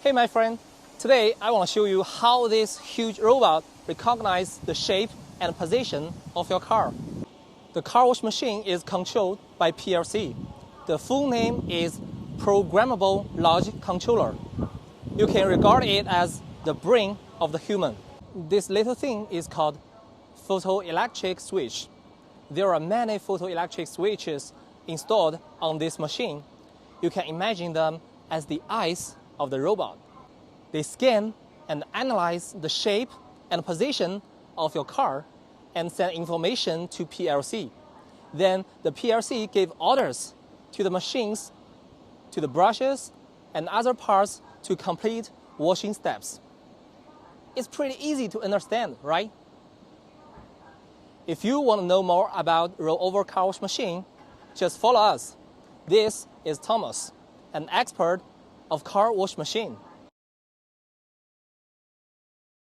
Hey my friend, today I want to show you how this huge robot recognizes the shape and position of your car. The car wash machine is controlled by PLC. The full name is Programmable Logic Controller. You can regard it as the brain of the human. This little thing is called photoelectric switch. There are many photoelectric switches installed on this machine. You can imagine them as the eyes of the robot. They scan and analyze the shape and position of your car and send information to PLC. Then the PLC gives orders to the machines, to the brushes, and other parts to complete washing steps. It's pretty easy to understand, right? If you want to know more about rollover car wash machine, just follow us. This is Thomas, an expert of car wash machine.